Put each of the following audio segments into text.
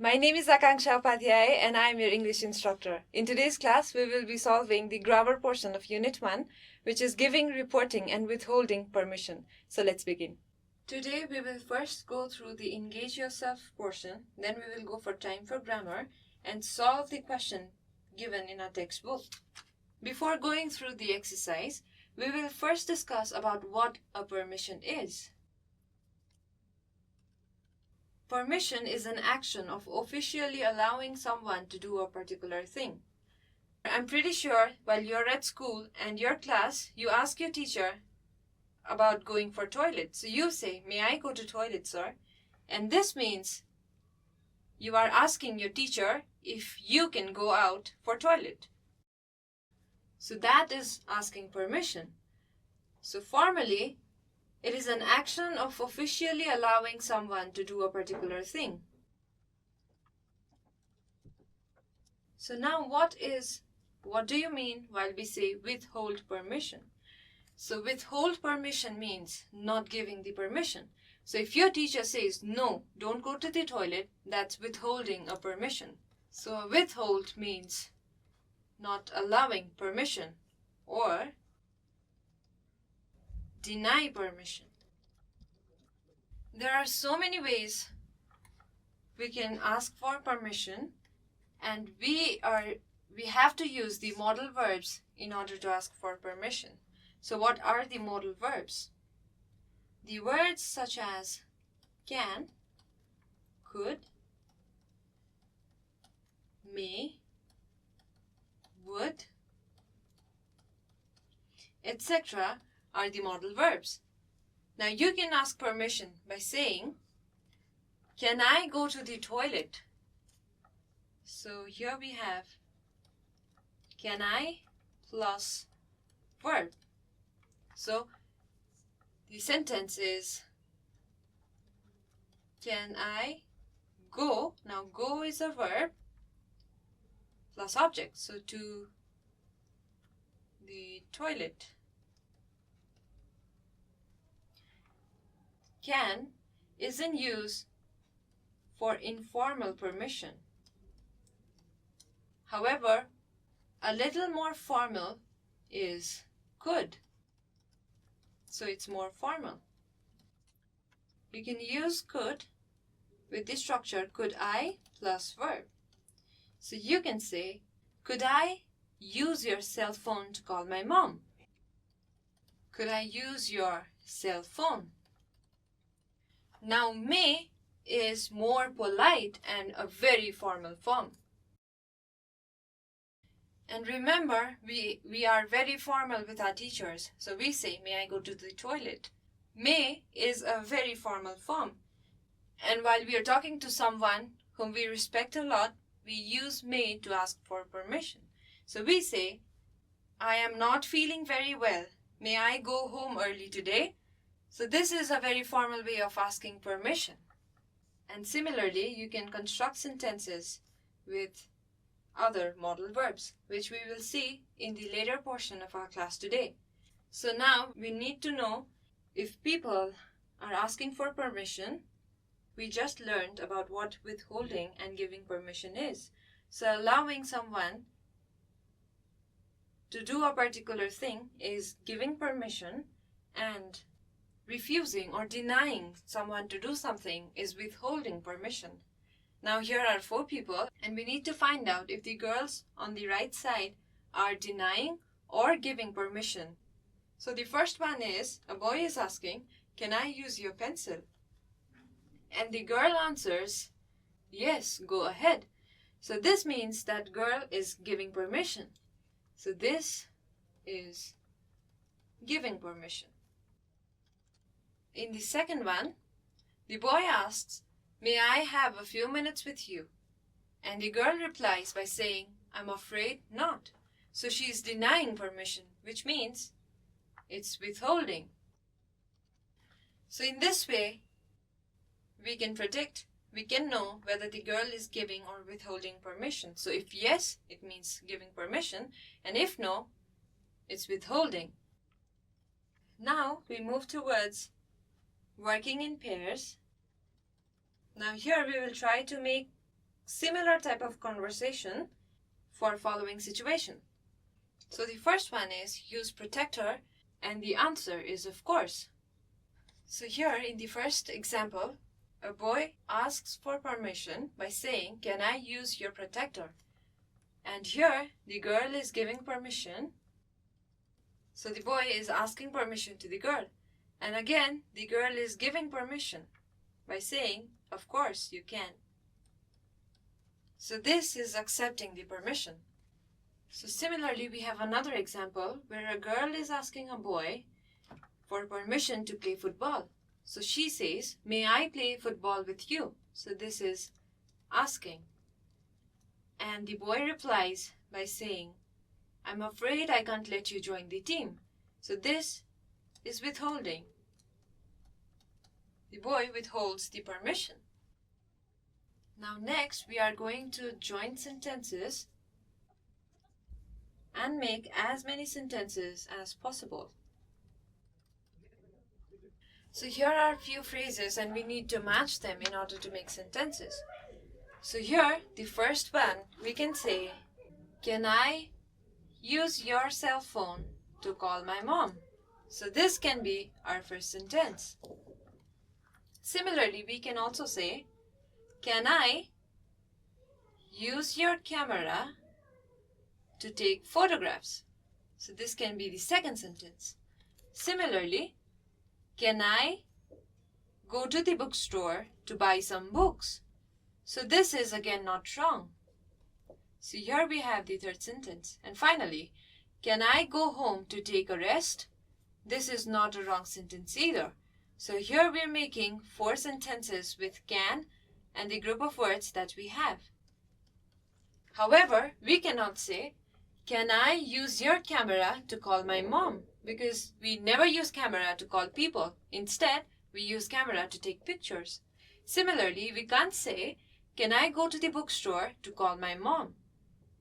My name is Akankshya Upadhyay and I am your English instructor. In today's class, we will be solving the grammar portion of Unit 1, which is giving, reporting and withholding permission. So let's begin. Today, we will first go through the engage yourself portion, then we will go for time for grammar and solve the question given in our textbook. Before going through the exercise, we will first discuss about what a permission is. Permission is an action of officially allowing someone to do a particular thing. I'm pretty sure while you're at school and your class, you ask your teacher about going for toilet. So you say, "May I go to toilet, sir?" And this means you are asking your teacher if you can go out for toilet. So that is asking permission. So formally, it is an action of officially allowing someone to do a particular thing. So now what do you mean while we say withhold permission? So withhold permission means not giving the permission. So if your teacher says, "No, don't go to the toilet," that's withholding a permission. So withhold means not allowing permission or deny permission. There are so many ways we can ask for permission, and we have to use the modal verbs in order to ask for permission. So what are the modal verbs? The words such as can, could, may, would, etc. are the modal verbs. Now you can ask permission by saying, "Can I go to the toilet?" So here we have can I plus verb. So the sentence is, can I go? Now go is a verb plus object. So to the toilet. Can is in use for informal permission. However, a little more formal is could. So it's more formal. You can use could with the structure could I plus verb. So you can say, "Could I use your cell phone to call my mom?" Could I use your cell phone? Now may is more polite and a very formal form. And remember, we are very formal with our teachers. So we say, "May I go to the toilet?" May is a very formal form. And while we are talking to someone whom we respect a lot, we use may to ask for permission. So we say, "I am not feeling very well. May I go home early today?" So this is a very formal way of asking permission. And similarly, you can construct sentences with other modal verbs, which we will see in the later portion of our class today. So now we need to know if people are asking for permission. We just learned about what withholding and giving permission is. So allowing someone to do a particular thing is giving permission, and refusing or denying someone to do something is withholding permission. Now here are 4 people, and we need to find out if the girls on the right side are denying or giving permission. So the first one is, a boy is asking, "Can I use your pencil?" And the girl answers, "Yes, go ahead." So this means that girl is giving permission. So this is giving permission. In the second one, the boy asks, "May I have a few minutes with you?" And the girl replies by saying, "I'm afraid not." So she is denying permission, which means it's withholding. So in this way, we can know whether the girl is giving or withholding permission. So if yes, it means giving permission, and if no, it's withholding. Now we move towards working in pairs. Now here we will try to make similar type of conversation for following situation. So the first one is use protector, and the answer is of course. So here in the first example, a boy asks for permission by saying, "Can I use your protector?" And here the girl is giving permission. So the boy is asking permission to the girl. And again, the girl is giving permission by saying, "Of course, you can." So this is accepting the permission. So similarly, we have another example where a girl is asking a boy for permission to play football. So she says, "May I play football with you?" So this is asking. And the boy replies by saying, "I'm afraid I can't let you join the team." So this is withholding. The boy withholds the permission. Now next, we are going to join sentences and make as many sentences as possible. So here are a few phrases and we need to match them in order to make sentences. So here, the first one, we can say, "Can I use your cell phone to call my mom?" So this can be our first sentence. Similarly, we can also say, "Can I use your camera to take photographs?" So this can be the second sentence. Similarly, "Can I go to the bookstore to buy some books?" So this is again not wrong. So here we have the third sentence. And finally, "Can I go home to take a rest?" This is not a wrong sentence either. So here we're making 4 sentences with can and the group of words that we have. However, we cannot say, "Can I use your camera to call my mom?" Because we never use camera to call people. Instead, we use camera to take pictures. Similarly, we can't say, "Can I go to the bookstore to call my mom?"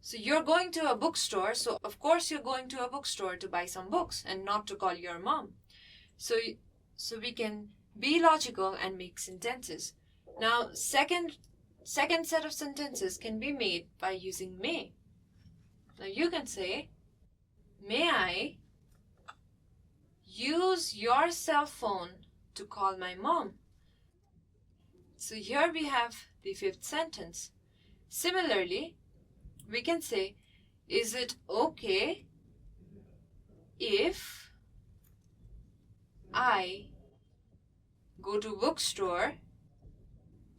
So you're going to a bookstore, so of course you're going to a bookstore to buy some books and not to call your mom. So we can be logical and make sentences. Now, second set of sentences can be made by using may. Now you can say, "May I use your cell phone to call my mom?" So here we have the 5th sentence. Similarly, we can say, "Is it okay if I go to bookstore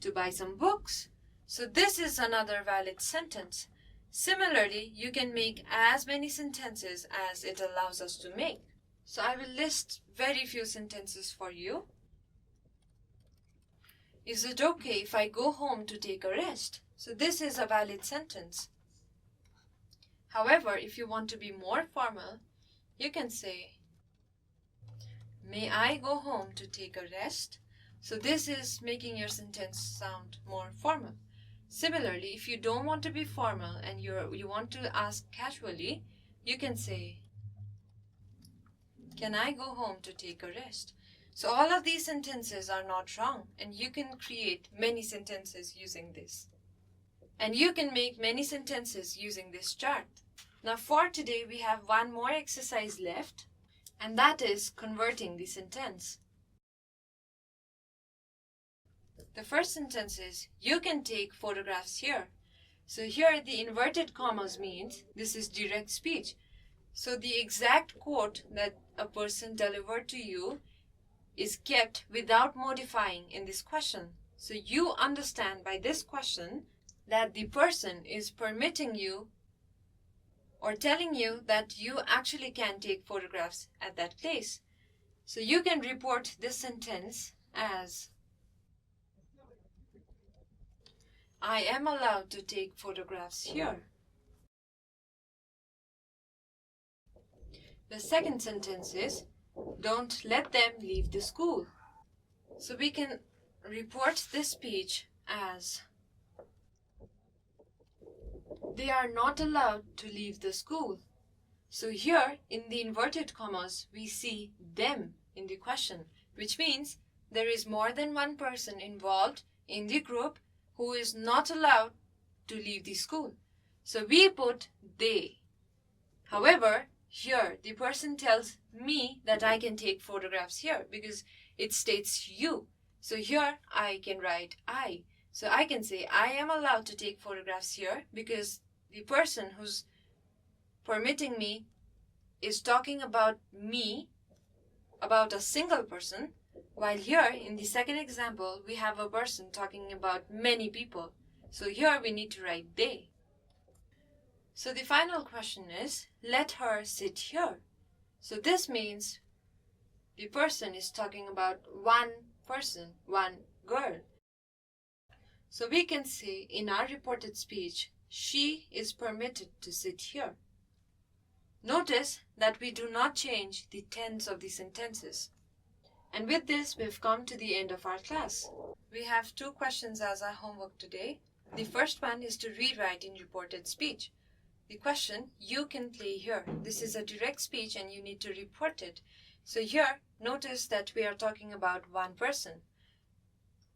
to buy some books?" So this is another valid sentence. Similarly, you can make as many sentences as it allows us to make. So I will list very few sentences for you. "Is it okay if I go home to take a rest?" So this is a valid sentence. However, if you want to be more formal, you can say, "May I go home to take a rest?" So this is making your sentence sound more formal. Similarly, if you don't want to be formal and you want to ask casually, you can say, "Can I go home to take a rest?" So all of these sentences are not wrong, and you can create many sentences using this. And you can make many sentences using this chart. Now for today, we have one more exercise left, and that is converting the sentence. The first sentence is, "You can take photographs here." So here the inverted commas means this is direct speech. So the exact quote that a person delivered to you is kept without modifying in this question. So you understand by this question that the person is permitting you or telling you that you actually can take photographs at that place. So you can report this sentence as, "I am allowed to take photographs here." The second sentence is, "Don't let them leave the school." So we can report this speech as, "They are not allowed to leave the school." So here, in the inverted commas, we see them in the question, which means there is more than one person involved in the group who is not allowed to leave the school. So we put they. However, here the person tells me that I can take photographs here because it states you. So here I can write I. So I can say I am allowed to take photographs here because the person who's permitting me is talking about me, about a single person, while here in the second example we have a person talking about many people. So here we need to write they. So the final question is, let her sit here. So this means the person is talking about one person, one girl. So we can say in our reported speech, she is permitted to sit here. Notice that we do not change the tense of the sentences. And with this, we've come to the end of our class. We have 2 questions as our homework today. The first one is to rewrite in reported speech. The question, you can play here. This is a direct speech and you need to report it. So here, notice that we are talking about one person.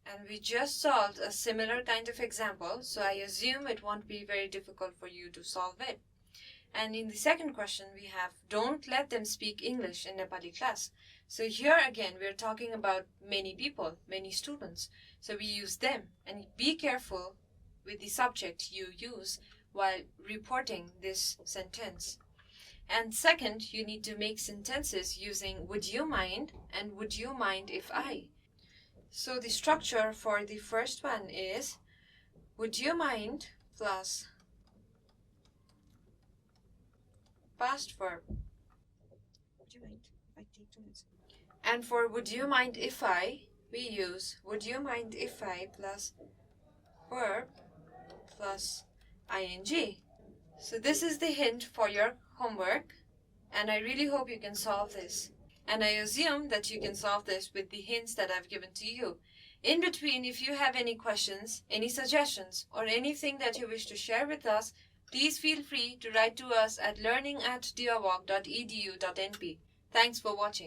And we just solved a similar kind of example, so I assume it won't be very difficult for you to solve it. And in the second question, we have, don't let them speak English in Nepali class. So here again, we're talking about many people, many students. So we use them, and be careful with the subject you use while reporting this sentence. And second, you need to make sentences using would you mind and would you mind if I. So the structure for the first one is would you mind plus past verb. Would you mind if I take 2 minutes? And for would you mind if I, we use would you mind if I plus verb plus ing. So this is the hint for your homework, and I really hope you can solve this. And I assume that you can solve this with the hints that I've given to you. In between, if you have any questions, any suggestions, or anything that you wish to share with us, please feel free to write to us at learning@dearwalk.edu.np. Thanks for watching.